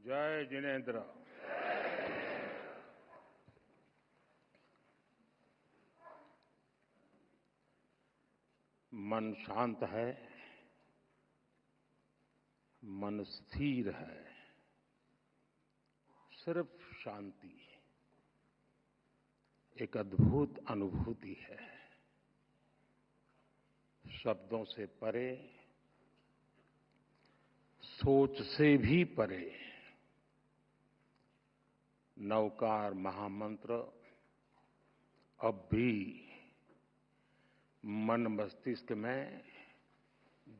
जय जिनेन्द्र। मन शांत है, मन स्थिर है, सिर्फ शांति एक अद्भुत अनुभूति है। शब्दों से परे, सोच से भी परे नवकार महामंत्र अब भी मन मस्तिष्क में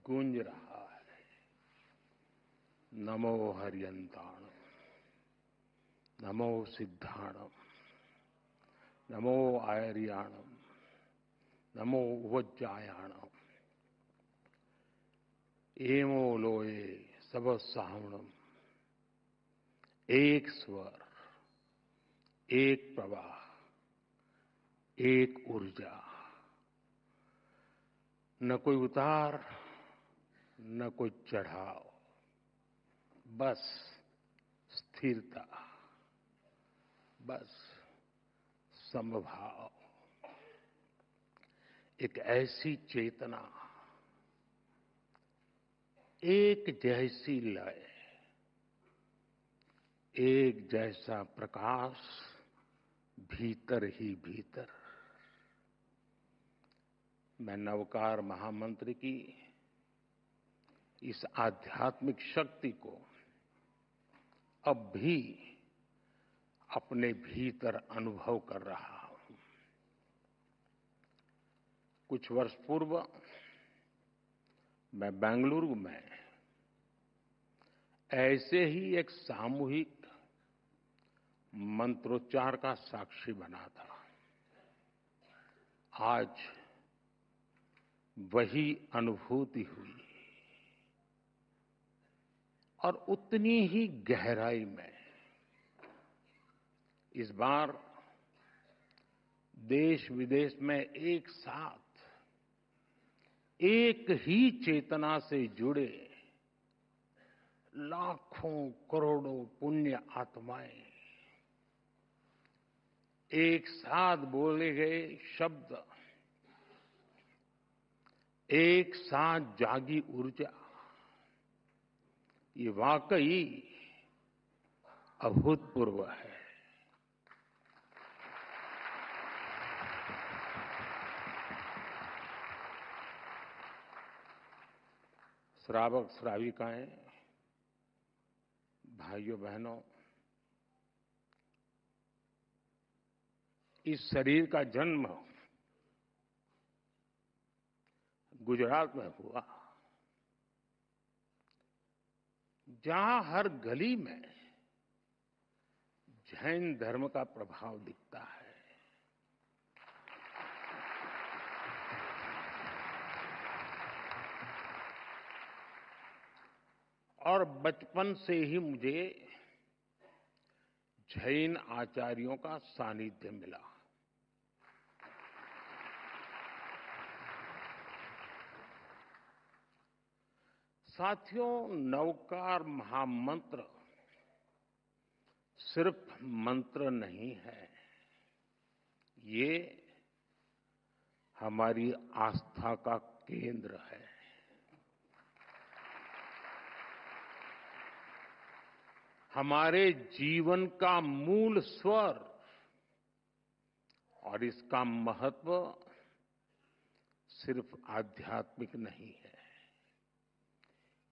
गूंज रहा है। नमो हरियंताणम, नमो सिद्धाणम, नमो आयर्याणम, नमो वज्जायाणम, एमो लोए सब सावणम। एक स्वर, एक प्रवाह, एक ऊर्जा, न कोई उतार न कोई चढ़ाव, बस स्थिरता, बस समभाव। एक ऐसी चेतना, एक जैसी लय, एक जैसा प्रकाश, भीतर ही भीतर। मैं नवकार महामंत्र की इस आध्यात्मिक शक्ति को अब भी अपने भीतर अनुभव कर रहा हूं। कुछ वर्ष पूर्व मैं बेंगलुरु में ऐसे ही एक सामूहिक मंत्रोच्चार का साक्षी बना था। आज वही अनुभूति हुई और उतनी ही गहराई में इस बार देश विदेश में एक साथ एक ही चेतना से जुड़े लाखों करोड़ों पुण्य आत्माएं एक साथ बोले गए शब्द, एक साथ जागी ऊर्जा, ये वाकई अभूतपूर्व है। श्रावक श्राविकाएं, भाइयों बहनों, इस शरीर का जन्म गुजरात में हुआ, जहां हर गली में जैन धर्म का प्रभाव दिखता है। और बचपन से ही मुझे जैन आचार्यों का सानिध्य मिला। साथियों, नवकार महामंत्र सिर्फ मंत्र नहीं है, ये हमारी आस्था का केंद्र है। हमारे जीवन का मूल स्वर, और इसका महत्व सिर्फ आध्यात्मिक नहीं है,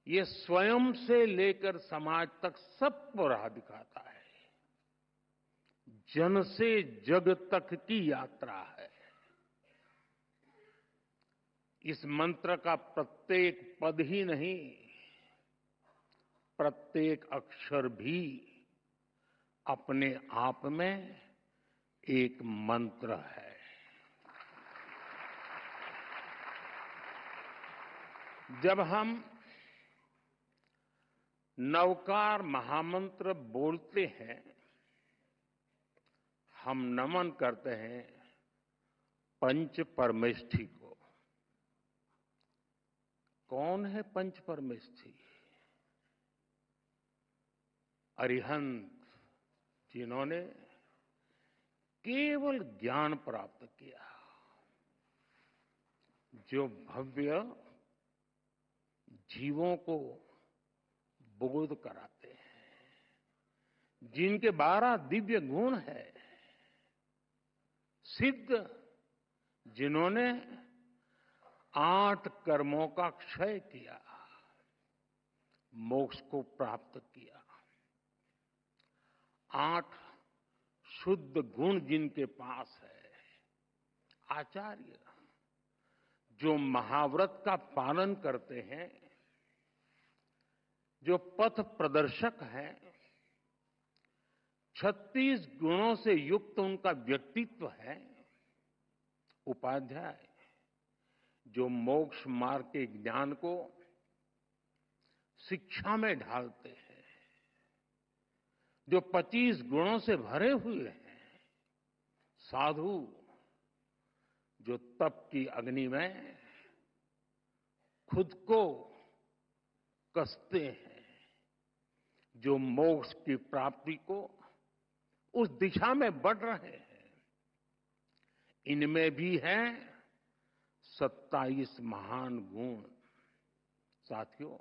ये स्वयं से लेकर समाज तक सबको राह दिखाता है। जन से जग तक की यात्रा है। इस मंत्र का प्रत्येक पद ही नहीं, प्रत्येक अक्षर भी अपने आप में एक मंत्र है। जब हम नवकार महामंत्र बोलते हैं, हम नमन करते हैं पंच परमेष्ठी को। कौन है पंच परमेष्ठी? अरिहंत जिन्होंने केवल ज्ञान प्राप्त किया, जो भव्य जीवों को बोध कराते हैं, जिनके 12 दिव्य गुण है, सिद्ध जिन्होंने 8 कर्मों का क्षय किया, मोक्ष को प्राप्त किया, 8 शुद्ध गुण जिनके पास है, आचार्य जो महाव्रत का पालन करते हैं, जो पथ प्रदर्शक हैं, 36 गुणों से युक्त उनका व्यक्तित्व है, उपाध्याय जो मोक्ष मार्ग के ज्ञान को शिक्षा में ढालते हैं, जो 25 गुणों से भरे हुए हैं, साधु जो तप की अग्नि में खुद को कसते हैं, जो मोक्ष की प्राप्ति को उस दिशा में बढ़ रहे हैं, इनमें भी हैं 27 महान गुण। साथियों,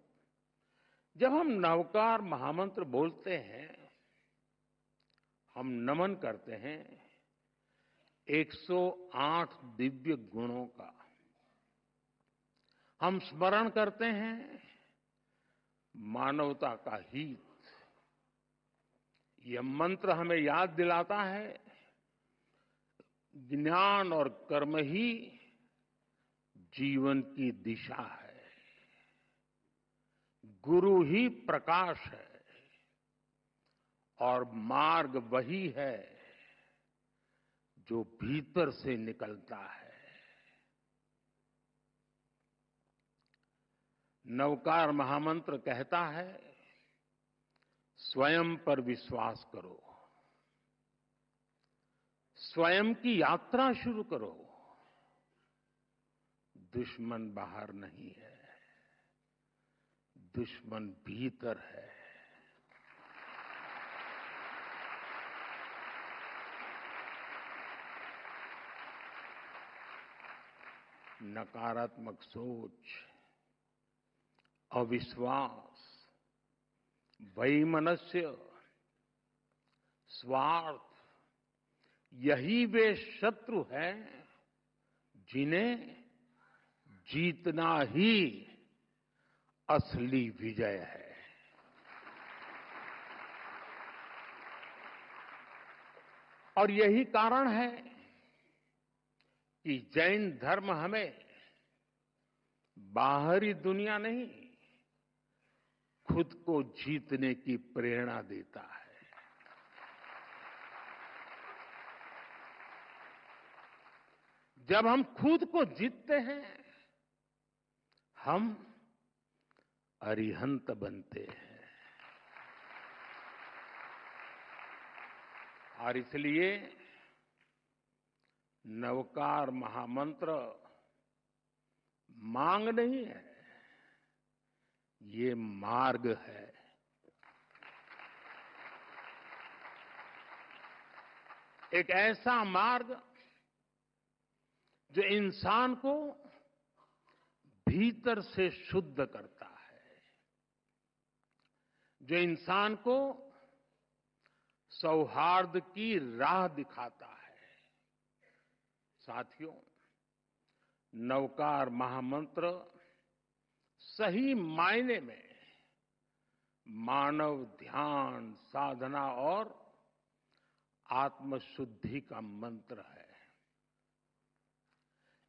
जब हम नवकार महामंत्र बोलते हैं, हम नमन करते हैं 108 दिव्य गुणों का। हम स्मरण करते हैं मानवता का हित। यह मंत्र हमें याद दिलाता है ज्ञान और कर्म ही जीवन की दिशा है, गुरु ही प्रकाश है और मार्ग वही है जो भीतर से निकलता है। नवकार महामंत्र कहता है, स्वयं पर विश्वास करो, स्वयं की यात्रा शुरू करो। दुश्मन बाहर नहीं है, दुश्मन भीतर है। नकारात्मक सोच, अविश्वास, वैमनस्य, स्वार्थ, यही वे शत्रु हैं जिन्हें जीतना ही असली विजय है। और यही कारण है कि जैन धर्म हमें बाहरी दुनिया नहीं, खुद को जीतने की प्रेरणा देता है। जब हम खुद को जीतते हैं, हम अरिहंत बनते हैं। और इसलिए नवकार महामंत्र मांग नहीं है, ये मार्ग है। एक ऐसा मार्ग जो इंसान को भीतर से शुद्ध करता है, जो इंसान को सौहार्द की राह दिखाता है। साथियों, नवकार महामंत्र सही मायने में मानव ध्यान, साधना और आत्मशुद्धि का मंत्र है।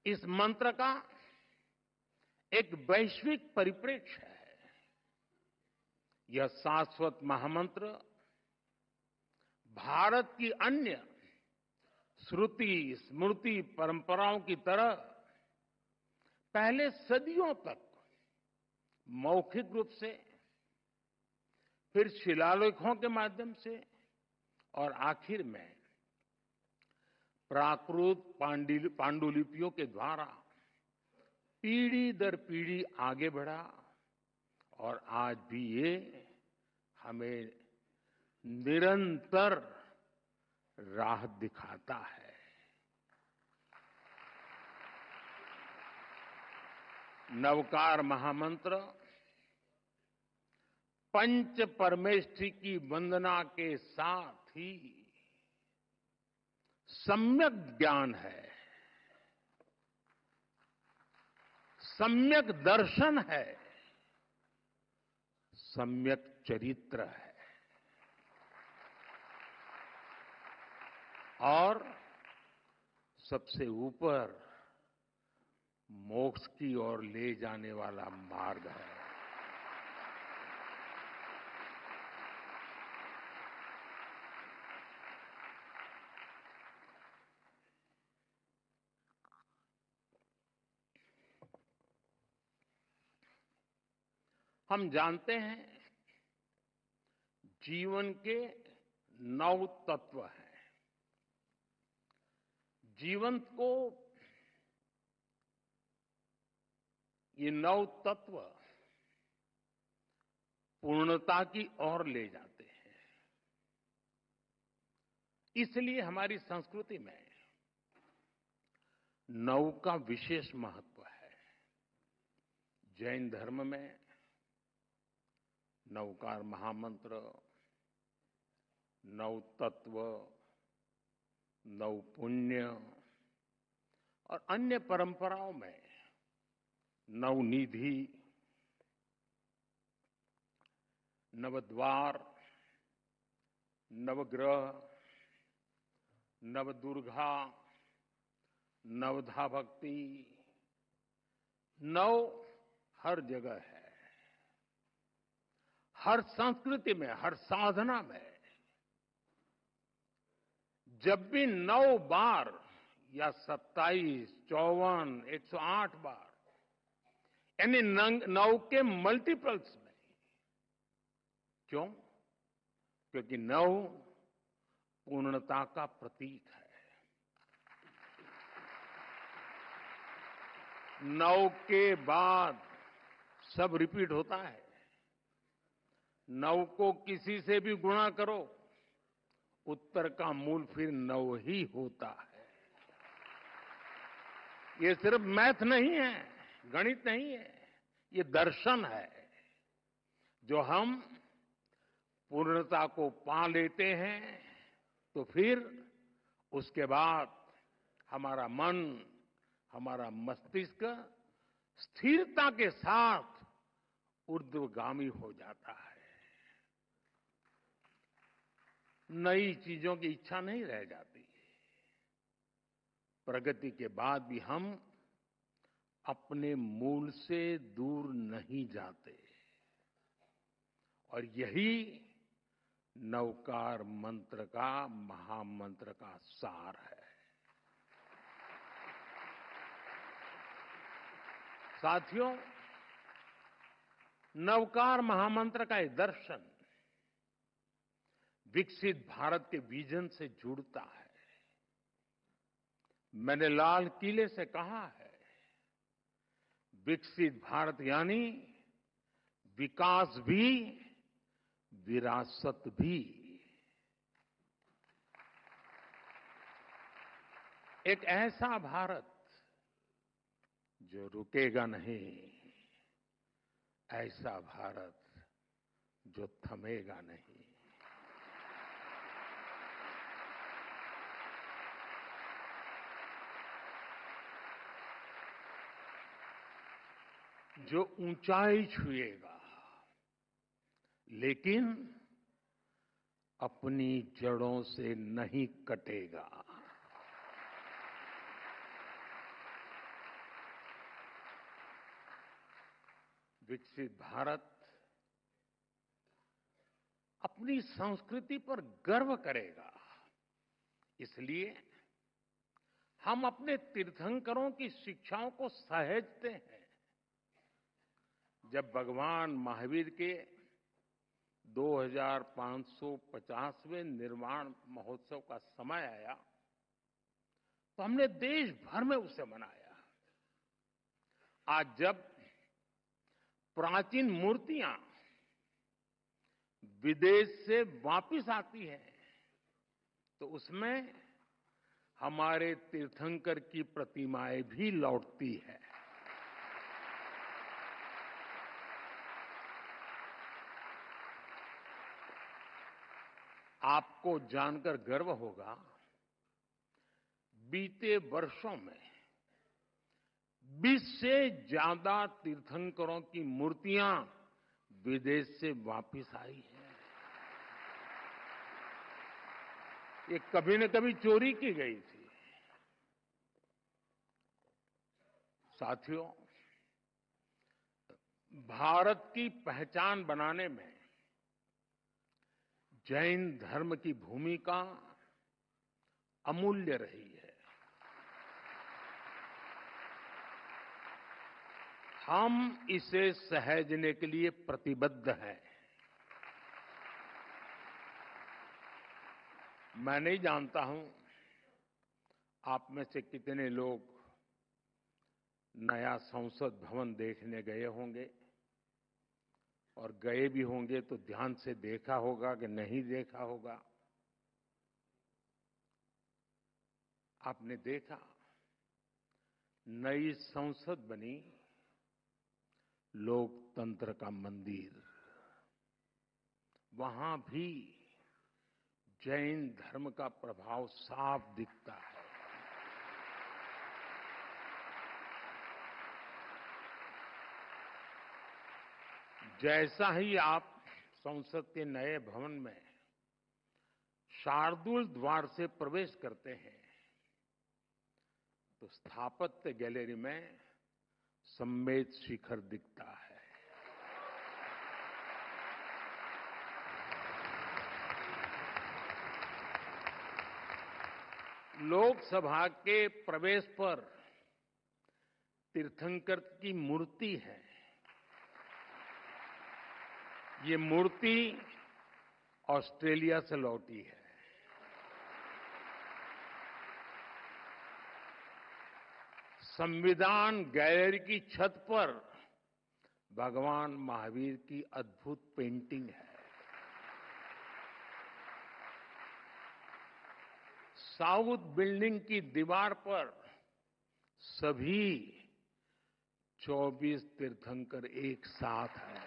इस मंत्र का एक वैश्विक परिप्रेक्ष्य है। यह शाश्वत महामंत्र भारत की अन्य श्रुति स्मृति परंपराओं की तरह पहले सदियों तक मौखिक रूप से, फिर शिलालेखों के माध्यम से और आखिर में प्राकृत पांडुलिपियों के द्वारा पीढ़ी दर पीढ़ी आगे बढ़ा और आज भी ये हमें निरंतर राह दिखाता है। नवकार महामंत्र पंच परमेष्ठी की वंदना के साथ ही सम्यक ज्ञान है, सम्यक दर्शन है, सम्यक चरित्र है और सबसे ऊपर मोक्ष की ओर ले जाने वाला मार्ग है। हम जानते हैं जीवन के 9 तत्व हैं। जीवन को ये 9 तत्व पूर्णता की ओर ले जाते हैं। इसलिए हमारी संस्कृति में 9 का विशेष महत्व है। जैन धर्म में नवकार महामंत्र, 9 तत्व, 9 पुण्य और अन्य परंपराओं में 9 निधि, नवद्वार, नवग्रह, नवदुर्गा, नवधा भक्ति, 9 हर जगह है। हर संस्कृति में, हर साधना में जब भी 9 बार या 27, 54, 108 बार यानी 9 के मल्टीपल्स में, क्यों? क्योंकि 9 पूर्णता का प्रतीक है। 9 के बाद सब रिपीट होता है। 9 को किसी से भी गुणा करो, उत्तर का मूल फिर 9 ही होता है। ये सिर्फ मैथ नहीं है, गणित नहीं है, ये दर्शन है। जो हम पूर्णता को पा लेते हैं तो फिर उसके बाद हमारा मन, हमारा मस्तिष्क स्थिरता के साथ ऊर्ध्वगामी हो जाता है। नई चीजों की इच्छा नहीं रह जाती। प्रगति के बाद भी हम अपने मूल से दूर नहीं जाते और यही नवकार मंत्र का, महामंत्र का सार है। साथियों, नवकार महामंत्र का ये दर्शन विकसित भारत के विजन से जुड़ता है। मैंने लाल किले से कहा है, विकसित भारत यानी विकास भी, विरासत भी। एक ऐसा भारत जो रुकेगा नहीं, ऐसा भारत जो थमेगा नहीं। जो ऊंचाई छुएगा लेकिन अपनी जड़ों से नहीं कटेगा। विकसित भारत अपनी संस्कृति पर गर्व करेगा। इसलिए हम अपने तीर्थंकरों की शिक्षाओं को सहेजते हैं। जब भगवान महावीर के 2550वें निर्वाण महोत्सव का समय आया तो हमने देश भर में उसे मनाया। आज जब प्राचीन मूर्तियां विदेश से वापस आती है तो उसमें हमारे तीर्थंकर की प्रतिमाएं भी लौटती है। आपको जानकर गर्व होगा, बीते वर्षों में 20 से ज्यादा तीर्थंकरों की मूर्तियां विदेश से वापस आई हैं। ये कभी न कभी चोरी की गई थी। साथियों, भारत की पहचान बनाने में जैन धर्म की भूमिका अमूल्य रही है। हम इसे सहेजने के लिए प्रतिबद्ध हैं। मैं नहीं जानता हूं आप में से कितने लोग नया संसद भवन देखने गए होंगे, और गए भी होंगे तो ध्यान से देखा होगा कि नहीं देखा होगा। आपने देखा, नई संसद बनी, लोकतंत्र का मंदिर, वहां भी जैन धर्म का प्रभाव साफ दिखता है। जैसा ही आप संसद के नए भवन में शार्दुल द्वार से प्रवेश करते हैं तो स्थापत्य गैलरी में सम्मेद शिखर दिखता है। लोकसभा के प्रवेश पर तीर्थंकर की मूर्ति है। ये मूर्ति ऑस्ट्रेलिया से लौटी है। संविधान गैलरी की छत पर भगवान महावीर की अद्भुत पेंटिंग है। साउथ बिल्डिंग की दीवार पर सभी 24 तीर्थंकर एक साथ हैं।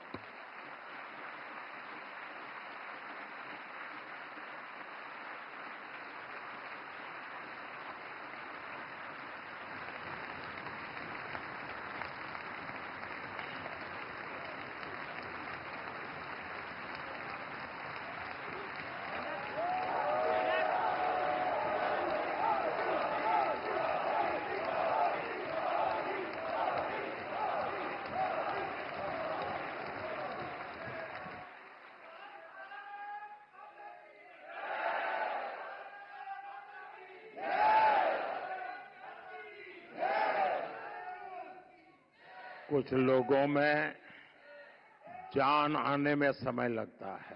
कुछ लोगों में जान आने में समय लगता है।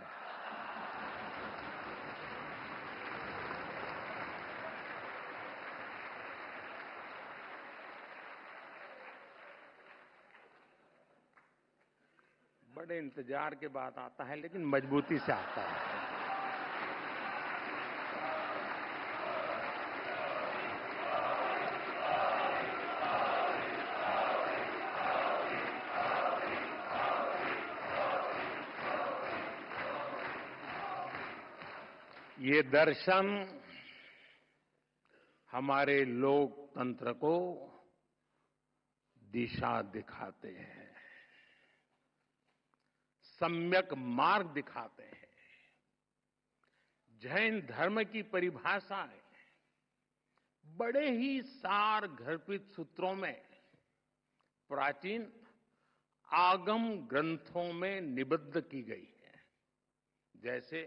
बड़े इंतजार के बाद आता है, लेकिन मजबूती से आता है। ये दर्शन हमारे लोकतंत्र को दिशा दिखाते हैं, सम्यक मार्ग दिखाते हैं। जैन धर्म की परिभाषाएं बड़े ही सार गर्भित सूत्रों में प्राचीन आगम ग्रंथों में निबद्ध की गई है। जैसे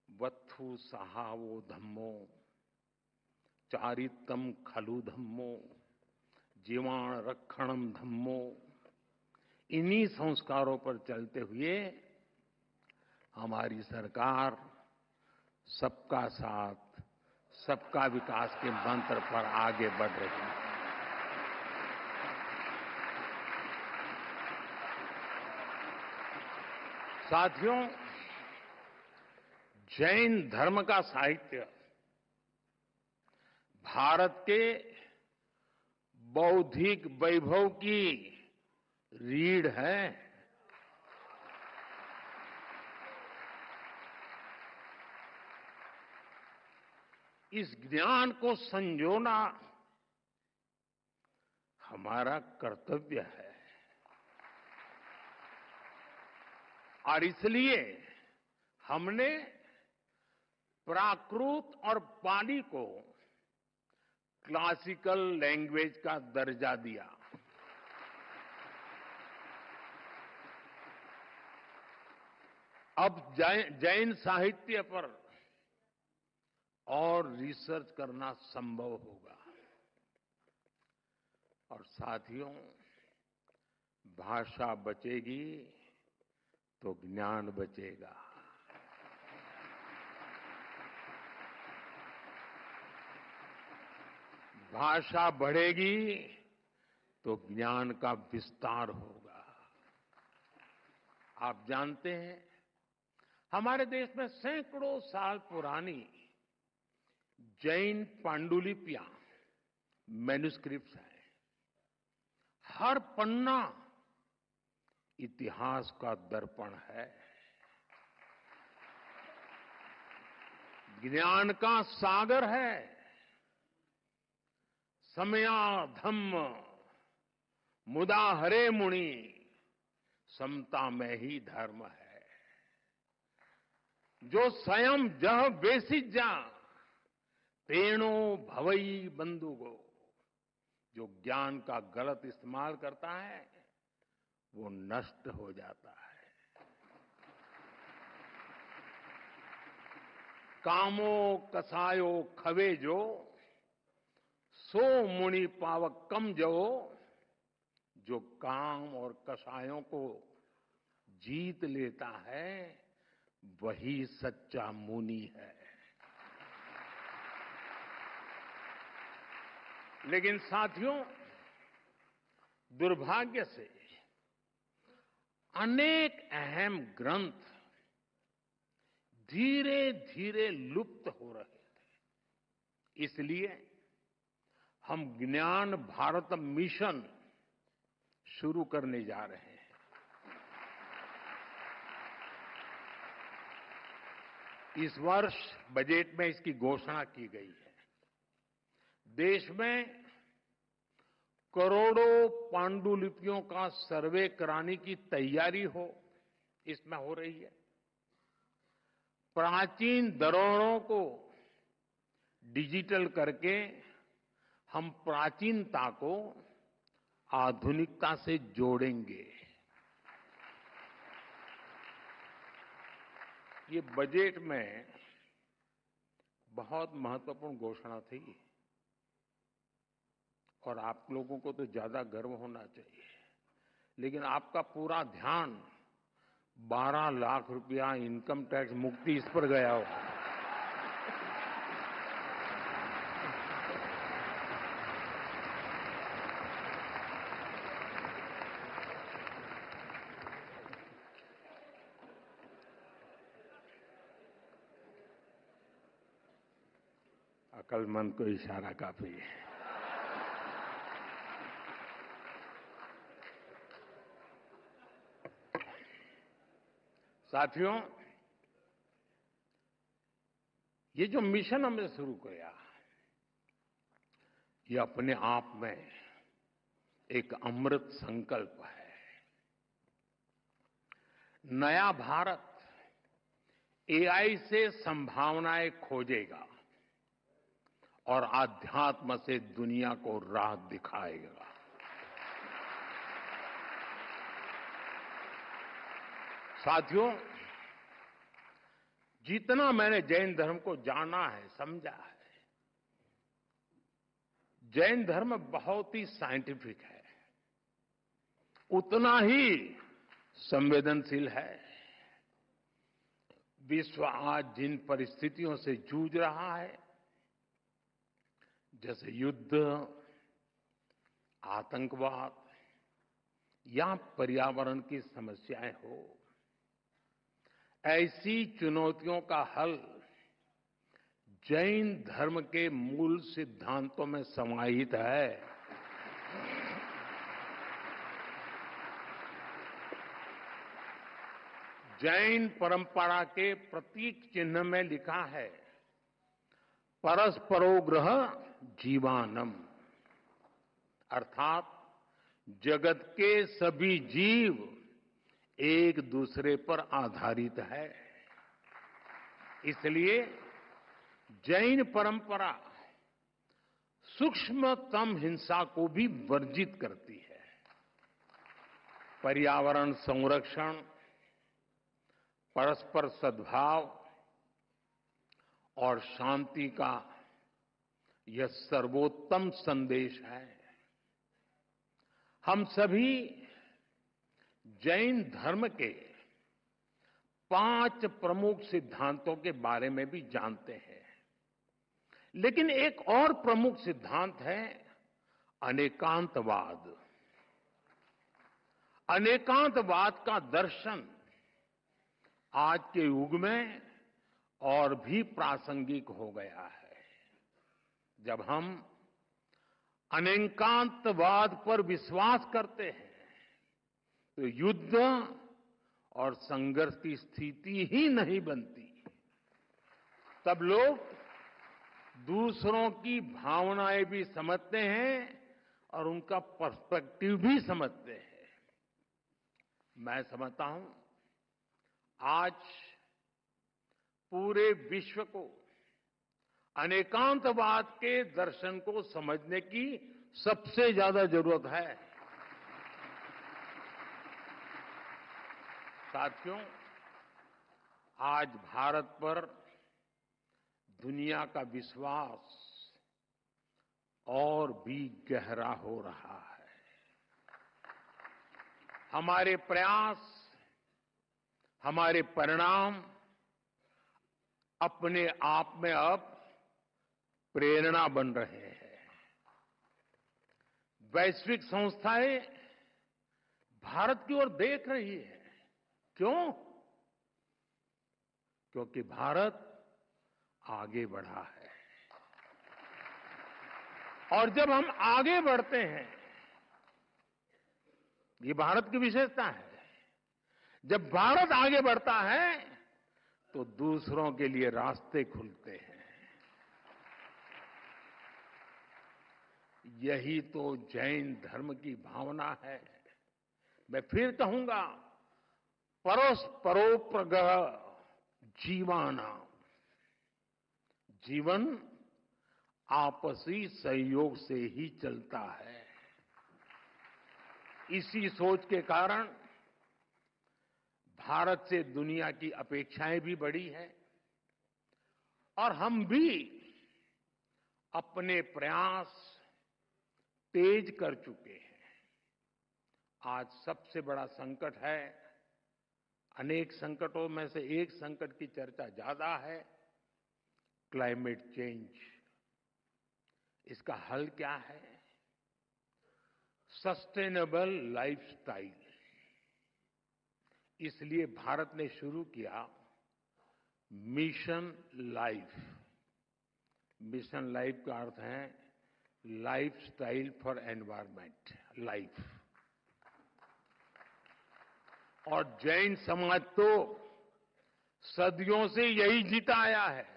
वत्थु सहावो धम्मो, चारितम खलु धम्मो, जीवाण रक्षणम धम्मो। इन्हीं संस्कारों पर चलते हुए हमारी सरकार सबका साथ, सबका विकास के मंत्र पर आगे बढ़ रही है। साथियों, जैन धर्म का साहित्य भारत के बौद्धिक वैभव की रीढ़ है। इस ज्ञान को संजोना हमारा कर्तव्य है और इसलिए हमने प्राकृत और पाली को क्लासिकल लैंग्वेज का दर्जा दिया। अब जैन साहित्य पर और रिसर्च करना संभव होगा। और साथियों, भाषा बचेगी तो ज्ञान बचेगा। भाषा बढ़ेगी तो ज्ञान का विस्तार होगा। आप जानते हैं, हमारे देश में सैकड़ों साल पुरानी जैन पांडुलिपियां, मैन्युस्क्रिप्ट्स हैं। हर पन्ना इतिहास का दर्पण है, ज्ञान का सागर है। समया धम्म मुदा हरे मुनि, समता में ही धर्म है। जो स्वयं जह बेसिज जा, तेणो भवई बंधुगो। जो ज्ञान का गलत इस्तेमाल करता है वो नष्ट हो जाता है। कामो कसायो खवे जो, सो मुनि पावक कम जो। जो काम और कसायों को जीत लेता है वही सच्चा मुनि है। लेकिन साथियों, दुर्भाग्य से अनेक अहम ग्रंथ धीरे धीरे लुप्त हो रहे थे। इसलिए हम ज्ञान भारत मिशन शुरू करने जा रहे हैं। इस वर्ष बजट में इसकी घोषणा की गई है। देश में करोड़ों पांडुलिपियों का सर्वे कराने की तैयारी इसमें हो रही है। प्राचीन धरोहरों को डिजिटल करके हम प्राचीनता को आधुनिकता से जोड़ेंगे। ये बजट में बहुत महत्वपूर्ण घोषणा थी और आप लोगों को तो ज्यादा गर्व होना चाहिए। लेकिन आपका पूरा ध्यान 12 लाख रुपया इनकम टैक्स मुक्ति इस पर गया हो। अक्लमंद को इशारा काफी है। साथियों, ये जो मिशन हमने शुरू किया, ये अपने आप में एक अमृत संकल्प है। नया भारत एआई से संभावनाएं खोजेगा और आध्यात्म से दुनिया को राह दिखाएगा। साथियों, जितना मैंने जैन धर्म को जाना है, समझा है, जैन धर्म बहुत ही साइंटिफिक है, उतना ही संवेदनशील है। विश्व आज जिन परिस्थितियों से जूझ रहा है, जैसे युद्ध, आतंकवाद या पर्यावरण की समस्याएं हो, ऐसी चुनौतियों का हल जैन धर्म के मूल सिद्धांतों में समाहित है। जैन परंपरा के प्रतीक चिन्ह में लिखा है, परस्परो ग्रह जीवानम, अर्थात जगत के सभी जीव एक दूसरे पर आधारित है। इसलिए जैन परंपरा सूक्ष्मतम हिंसा को भी वर्जित करती है। पर्यावरण संरक्षण, परस्पर सद्भाव और शांति का यह सर्वोत्तम संदेश है। हम सभी जैन धर्म के 5 प्रमुख सिद्धांतों के बारे में भी जानते हैं, लेकिन एक और प्रमुख सिद्धांत है अनेकांतवाद। अनेकांतवाद का दर्शन आज के युग में और भी प्रासंगिक हो गया है। जब हम अनेकांतवाद पर विश्वास करते हैं तो युद्ध और संघर्ष की स्थिति ही नहीं बनती। तब लोग दूसरों की भावनाएं भी समझते हैं और उनका पर्सपेक्टिव भी समझते हैं। मैं समझता हूं आज पूरे विश्व को अनेकांतवाद के दर्शन को समझने की सबसे ज्यादा जरूरत है। साथियों, आज भारत पर दुनिया का विश्वास और भी गहरा हो रहा है। हमारे प्रयास, हमारे परिणाम अपने आप में अब प्रेरणा बन रहे हैं। वैश्विक संस्थाएं भारत की ओर देख रही है। क्यों? क्योंकि भारत आगे बढ़ा है। और जब हम आगे बढ़ते हैं, ये भारत की विशेषता है, जब भारत आगे बढ़ता है तो दूसरों के लिए रास्ते खुलते हैं। यही तो जैन धर्म की भावना है। मैं फिर कहूंगा, परस्परोपग्रह जीवाना, जीवन आपसी सहयोग से ही चलता है। इसी सोच के कारण भारत से दुनिया की अपेक्षाएं भी बढ़ी हैं और हम भी अपने प्रयास तेज कर चुके हैं। आज सबसे बड़ा संकट है, अनेक संकटों में से एक संकट की चर्चा ज्यादा है, क्लाइमेट चेंज। इसका हल क्या है? Sustainable lifestyle. इसलिए भारत ने शुरू किया मिशन लाइफ। मिशन लाइफ का अर्थ है लाइफस्टाइल फॉर एनवायरमेंट, लाइफ। और जैन समाज तो सदियों से यही जीता आया है।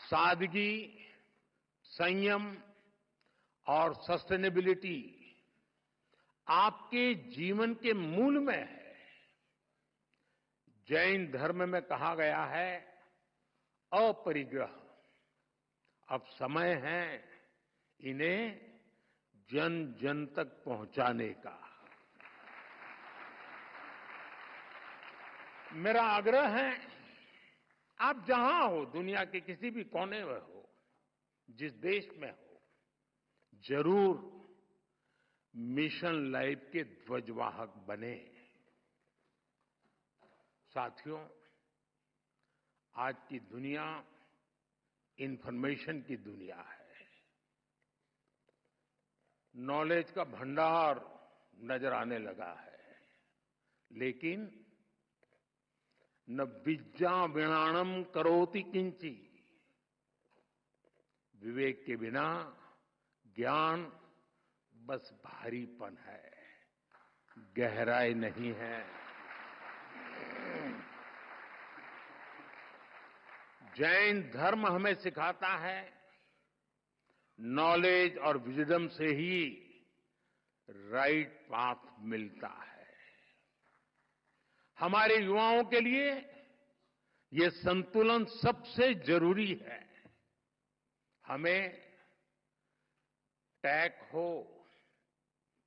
सादगी, संयम और सस्टेनेबिलिटी आपके जीवन के मूल में है। जैन धर्म में कहा गया है अपरिग्रह। अब समय है इन्हें जन जन तक पहुंचाने का। मेरा आग्रह है, आप जहां हो, दुनिया के किसी भी कोने में हो, जिस देश में हो, जरूर मिशन लाइफ के ध्वजवाहक बने। साथियों, आज की दुनिया इंफॉर्मेशन की दुनिया है। नॉलेज का भंडार नजर आने लगा है, लेकिन न विद्या विणाणम करोति किंची, विवेक के बिना ज्ञान बस भारीपन है, गहराई नहीं है। जैन धर्म हमें सिखाता है नॉलेज और विजडम से ही राइट पाथ मिलता है। हमारे युवाओं के लिए ये संतुलन सबसे जरूरी है। हमें टैक हो,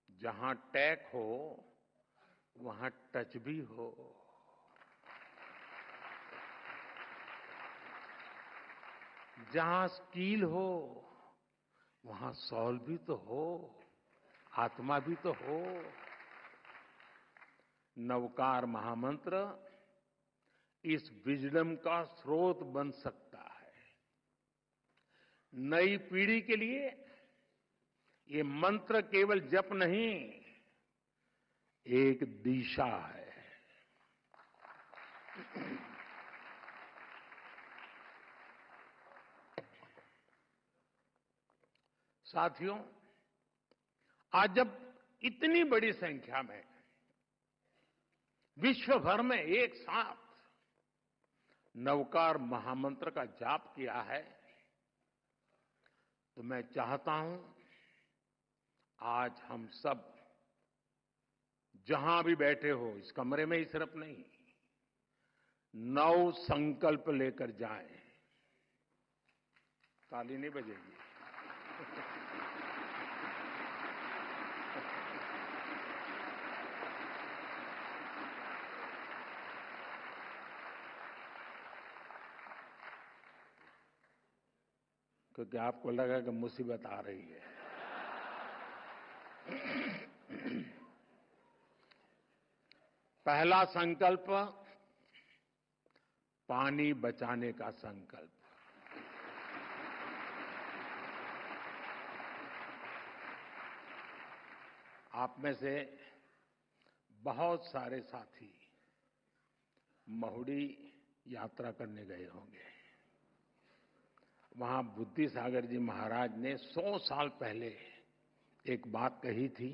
जहां टैक हो वहां टच भी हो। जहां स्किल हो वहां सॉल भी तो हो, आत्मा भी तो हो। नवकार महामंत्र इस विजडम का स्रोत बन सकता है। नई पीढ़ी के लिए ये मंत्र केवल जप नहीं, एक दिशा है। साथियों, आज जब इतनी बड़ी संख्या में विश्व भर में एक साथ नवकार महामंत्र का जाप किया है, तो मैं चाहता हूं आज हम सब जहां भी बैठे हो, इस कमरे में ही सिर्फ नहीं, नव संकल्प लेकर जाएं। ताली नहीं बजेगी। क्योंकि आपको लगा कि मुसीबत आ रही है। पहला संकल्प, पानी बचाने का संकल्प। आप में से बहुत सारे साथी महुड़ी यात्रा करने गए होंगे। वहां बुद्धि सागर जी महाराज ने 100 साल पहले एक बात कही थी,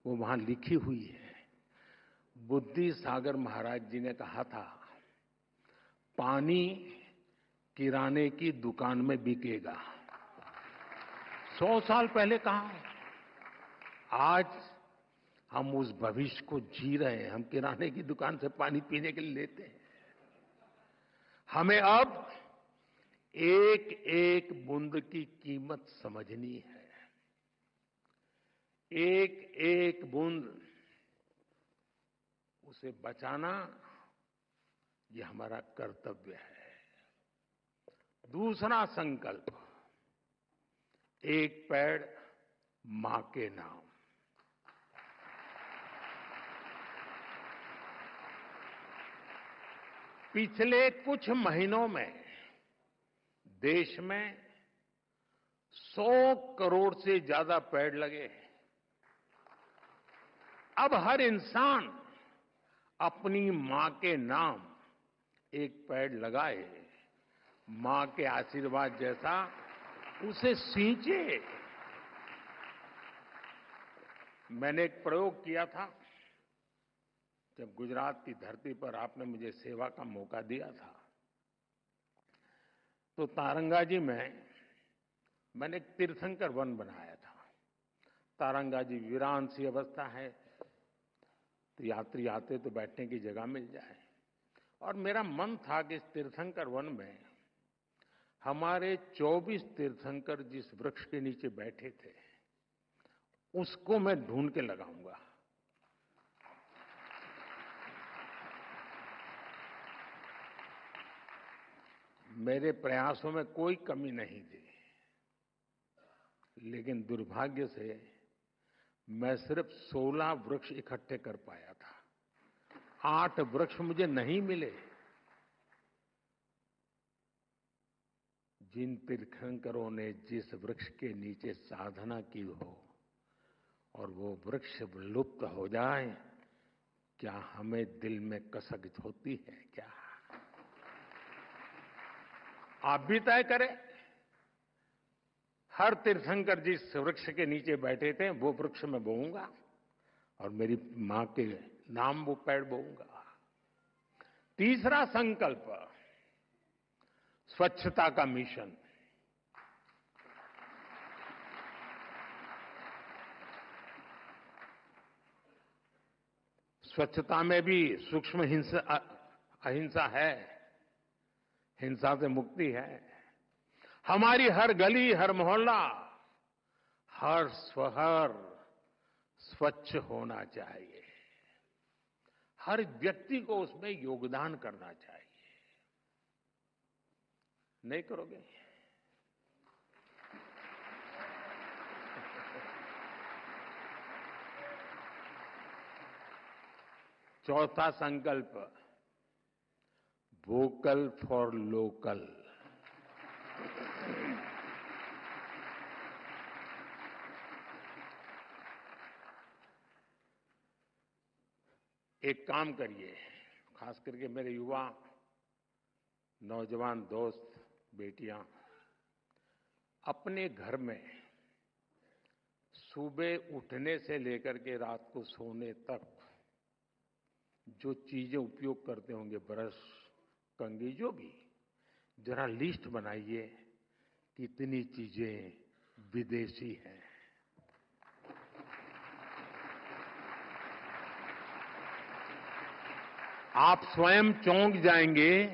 वो वहां लिखी हुई है। बुद्धि सागर महाराज जी ने कहा था, पानी किराने की दुकान में बिकेगा। 100 साल पहले कहा। आज हम उस भविष्य को जी रहे हैं। हम किराने की दुकान से पानी पीने के लिए लेते हैं। हमें अब एक एक बूंद की कीमत समझनी है। एक एक बूंद उसे बचाना, ये हमारा कर्तव्य है। दूसरा संकल्प, एक पेड़ मां के नाम। पिछले कुछ महीनों में देश में 100 करोड़ से ज्यादा पेड़ लगे। अब हर इंसान अपनी मां के नाम एक पेड़ लगाए, मां के आशीर्वाद जैसा उसे सींचे। मैंने एक प्रयोग किया था जब गुजरात की धरती पर आपने मुझे सेवा का मौका दिया था। तो तारंगाजी में मैंने एक तीर्थंकर वन बनाया था। तारंगाजी वीरान सी अवस्था है, तो यात्री आते तो बैठने की जगह मिल जाए। और मेरा मन था कि इस तीर्थंकर वन में हमारे 24 तीर्थंकर जिस वृक्ष के नीचे बैठे थे, उसको मैं ढूंढ के लगाऊंगा। मेरे प्रयासों में कोई कमी नहीं थी, लेकिन दुर्भाग्य से मैं सिर्फ 16 वृक्ष इकट्ठे कर पाया था। 8 वृक्ष मुझे नहीं मिले। जिन तीर्थंकरों ने जिस वृक्ष के नीचे साधना की हो, और वो वृक्ष लुप्त हो जाए, क्या हमें दिल में कसक होती है क्या? आप भी तय करें। हर तीर्थंकर जिस वृक्ष के नीचे बैठे थे वो वृक्ष मैं बोऊंगा और मेरी मां के नाम वो पेड़ बोऊंगा। तीसरा संकल्प, स्वच्छता का मिशन। स्वच्छता में भी सूक्ष्म अहिंसा है, हिंसा से मुक्ति है। हमारी हर गली, हर मोहल्ला, हर शहर स्वच्छ होना चाहिए। हर व्यक्ति को उसमें योगदान करना चाहिए। नहीं करोगे? चौथा संकल्प, वोकल फॉर लोकल। एक काम करिए, खास करके मेरे युवा नौजवान दोस्त, बेटियां, अपने घर में सुबह उठने से लेकर के रात को सोने तक जो चीजें उपयोग करते होंगे, ब्रश, कंघी, जो भी, जरा लिस्ट बनाइए कितनी चीजें विदेशी हैं। आप स्वयं चौंक जाएंगे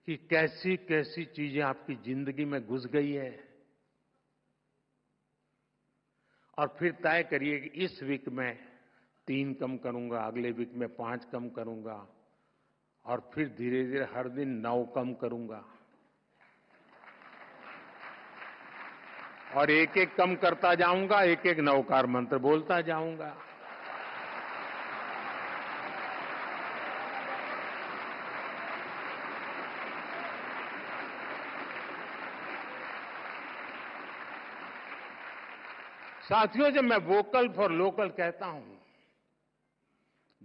कि कैसी कैसी चीजें आपकी जिंदगी में घुस गई है। और फिर तय करिए कि इस वीक में 3 कम करूंगा, अगले वीक में 5 कम करूंगा, और फिर धीरे धीरे हर दिन 9 कम करूंगा, और एक एक कम करता जाऊंगा, एक एक नवकार मंत्र बोलता जाऊंगा। साथियों, जब मैं वोकल फॉर लोकल कहता हूं,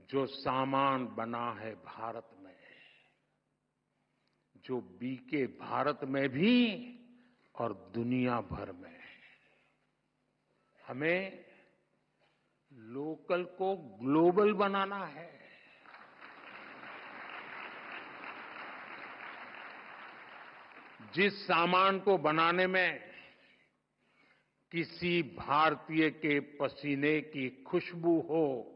जो सामान बना है भारत में, जो बिके भारत में भी और दुनिया भर में, हमें लोकल को ग्लोबल बनाना है। जिस सामान को बनाने में किसी भारतीय के पसीने की खुशबू हो,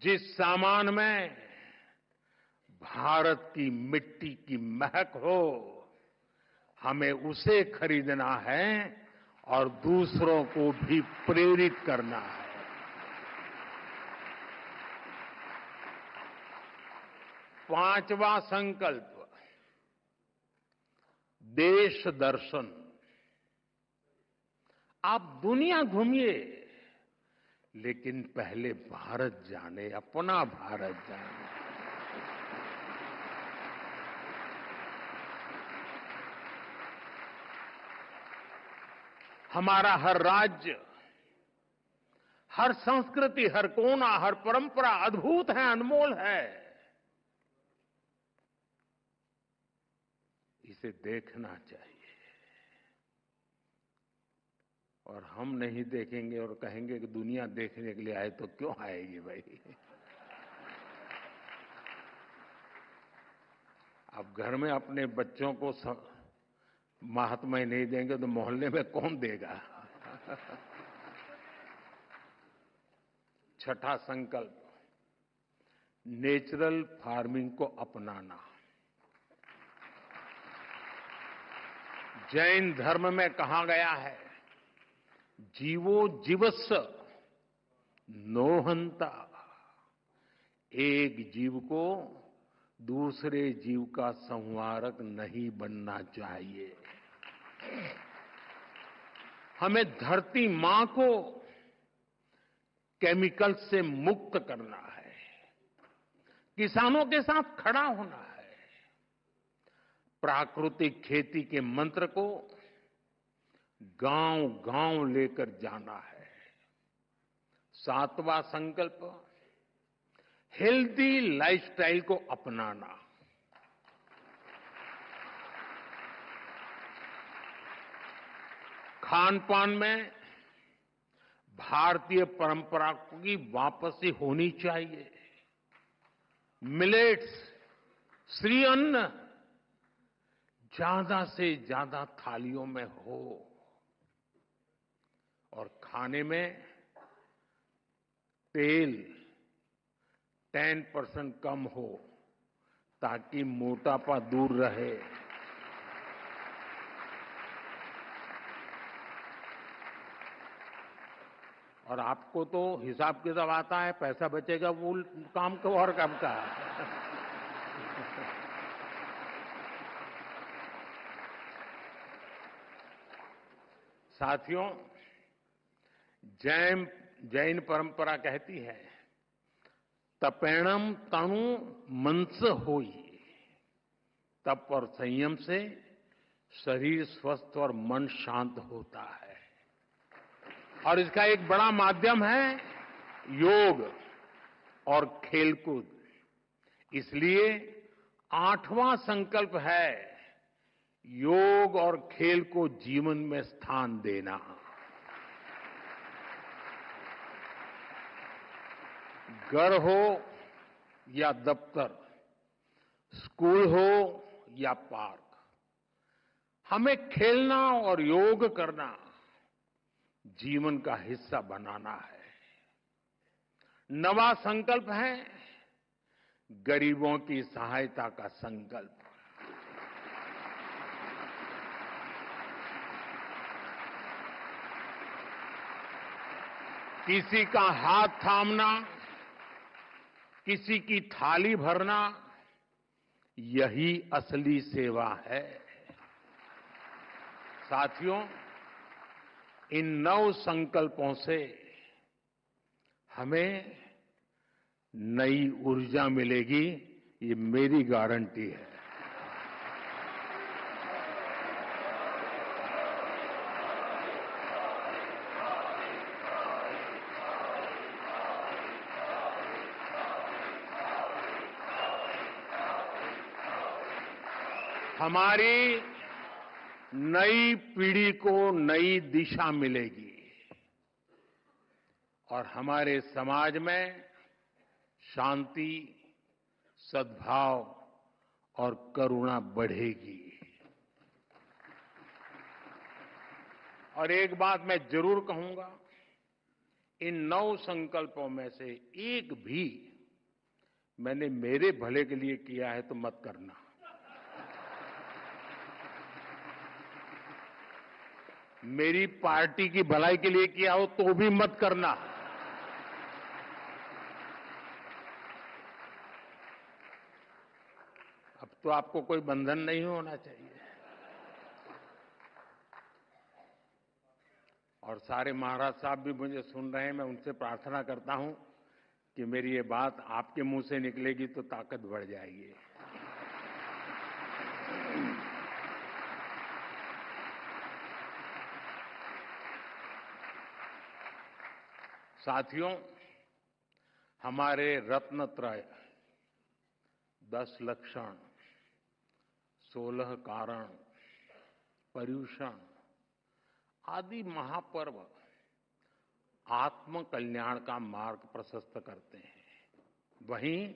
जिस सामान में भारत की मिट्टी की महक हो, हमें उसे खरीदना है और दूसरों को भी प्रेरित करना है। पांचवा संकल्प, देश दर्शन। आप दुनिया घूमिए, लेकिन पहले भारत जाने, अपना भारत जाने। हमारा हर राज्य, हर संस्कृति, हर कोना, हर परंपरा अद्भुत है, अनमोल है। इसे देखना चाहिए। और हम नहीं देखेंगे और कहेंगे कि दुनिया देखने के लिए आए, तो क्यों आएगी भाई? आप घर में अपने बच्चों को महात्मा ही नहीं देंगे तो मोहल्ले में कौन देगा? छठा संकल्प, नेचुरल फार्मिंग को अपनाना। जैन धर्म में कहा गया है, जीवो जीवस्स नो हंता। एक जीव को दूसरे जीव का संहारक नहीं बनना चाहिए। हमें धरती मां को केमिकल से मुक्त करना है, किसानों के साथ खड़ा होना है, प्राकृतिक खेती के मंत्र को गांव-गांव लेकर जाना है। 7वां संकल्प, हेल्दी लाइफस्टाइल को अपनाना। खान-पान में भारतीय परंपरा की वापसी होनी चाहिए। मिलेट्स, श्री अन्न ज्यादा से ज्यादा थालियों में हो और खाने में तेल 10% कम हो ताकि मोटापा दूर रहे। और आपको तो हिसाब किताब आता है, पैसा बचेगा वो काम को और काम का। साथियों, जैन परंपरा कहती है, तपेणम तनु मनस होई। तप और संयम से शरीर स्वस्थ और मन शांत होता है। और इसका एक बड़ा माध्यम है योग और खेलकूद। इसलिए 8वां संकल्प है योग और खेल को जीवन में स्थान देना। घर हो या दफ्तर, स्कूल हो या पार्क, हमें खेलना और योग करना जीवन का हिस्सा बनाना है। 9वां संकल्प है गरीबों की सहायता का संकल्प। किसी का हाथ थामना, किसी की थाली भरना, यही असली सेवा है। साथियों, इन 9 संकल्पों से हमें नई ऊर्जा मिलेगी, ये मेरी गारंटी है। हमारी नई पीढ़ी को नई दिशा मिलेगी और हमारे समाज में शांति, सद्भाव और करुणा बढ़ेगी। और एक बात मैं जरूर कहूंगा, इन 9 संकल्पों में से एक भी मैंने मेरे भले के लिए किया है तो मत करना। मेरी पार्टी की भलाई के लिए किया हो तो भी मत करना। अब तो आपको कोई बंधन नहीं होना चाहिए। और सारे महाराज साहब भी मुझे सुन रहे हैं, मैं उनसे प्रार्थना करता हूं कि मेरी ये बात आपके मुंह से निकलेगी तो ताकत बढ़ जाएगी। साथियों, हमारे रत्नत्रय 10 लक्षण, 16 कारण, पर्युषण आदि महापर्व आत्म कल्याण का मार्ग प्रशस्त करते हैं। वहीं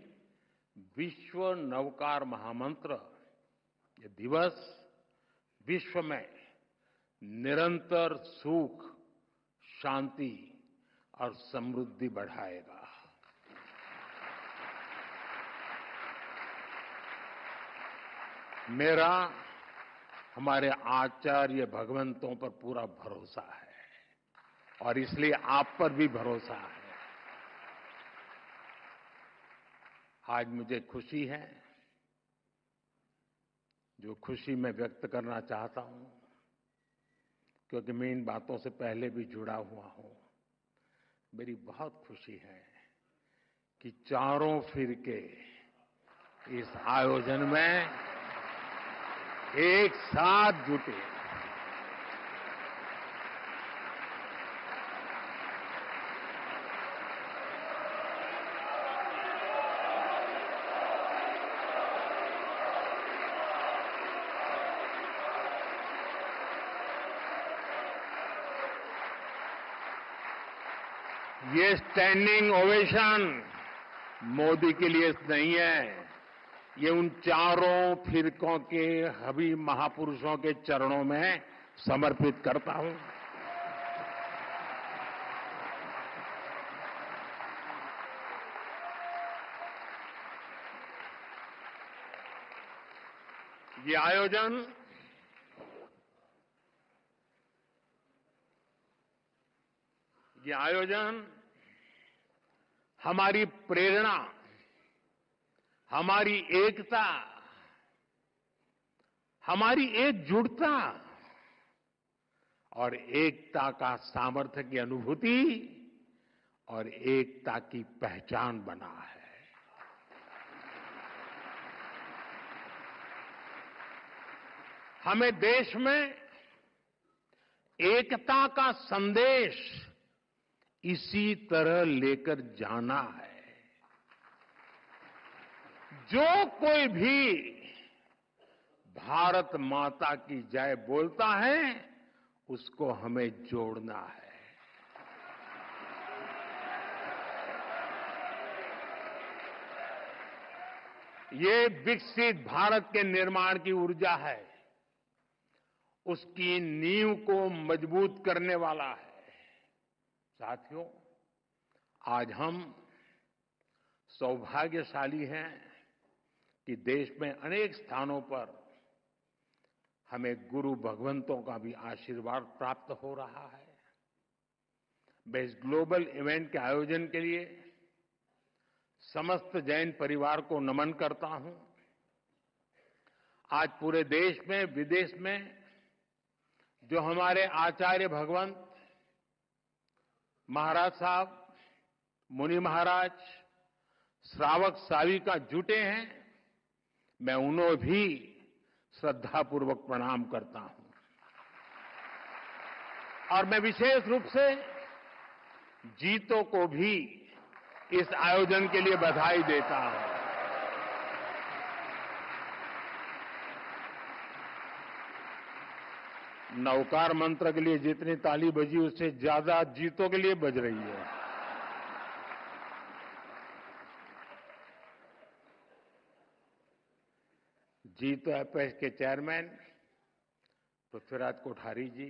विश्व नवकार महामंत्र ये दिवस विश्व में निरंतर सुख, शांति और समृद्धि बढ़ाएगा। मेरा हमारे आचार्य भगवंतों पर पूरा भरोसा है और इसलिए आप पर भी भरोसा है। आज मुझे खुशी है, जो खुशी मैं व्यक्त करना चाहता हूं, क्योंकि मैं इन बातों से पहले भी जुड़ा हुआ हूं। मेरी बहुत खुशी है कि चारों फिरके इस आयोजन में एक साथ जुटे। ये स्टैंडिंग ओवेशन मोदी के लिए नहीं है, ये उन चारों फिरकों के हबी महापुरुषों के चरणों में समर्पित करता हूं। ये आयोजन हमारी प्रेरणा, हमारी एकता, हमारी एकजुटता और एकता का सामर्थ्य की अनुभूति और एकता की पहचान बना है। हमें देश में एकता का संदेश इसी तरह लेकर जाना है। जो कोई भी भारत माता की जय बोलता है, उसको हमें जोड़ना है। ये विकसित भारत के निर्माण की ऊर्जा है, उसकी नींव को मजबूत करने वाला है। साथियों, आज हम सौभाग्यशाली हैं कि देश में अनेक स्थानों पर हमें गुरु भगवंतों का भी आशीर्वाद प्राप्त हो रहा है। मैं इस ग्लोबल इवेंट के आयोजन के लिए समस्त जैन परिवार को नमन करता हूं। आज पूरे देश में, विदेश में जो हमारे आचार्य भगवंत महाराज साहब, मुनि महाराज, श्रावक श्राविका जुटे हैं, मैं उन्हें भी श्रद्धापूर्वक प्रणाम करता हूं। और मैं विशेष रूप से जीतों को भी इस आयोजन के लिए बधाई देता हूं। नवकार मंत्र के लिए जितनी ताली बजी, उससे ज्यादा जीतों के लिए बज रही है। जीतो एपेक्स के चेयरमैन पृथ्वीराज कोठारी जी,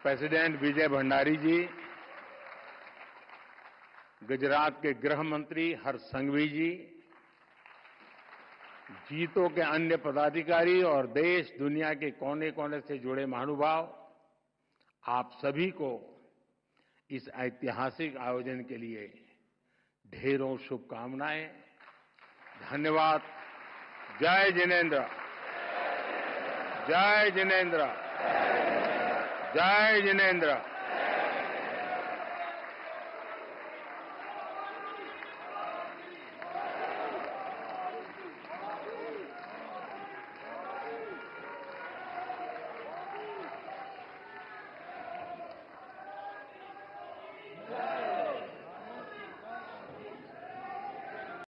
प्रेसिडेंट विजय भंडारी जी, गुजरात के गृह मंत्री हर्ष संघवी जी, जीतों के अन्य पदाधिकारी और देश दुनिया के कोने कोने से जुड़े महानुभाव, आप सभी को इस ऐतिहासिक आयोजन के लिए ढेरों शुभकामनाएं। धन्यवाद। जय जिनेन्द्र, जय जिनेन्द्र, जय जिनेन्द्र।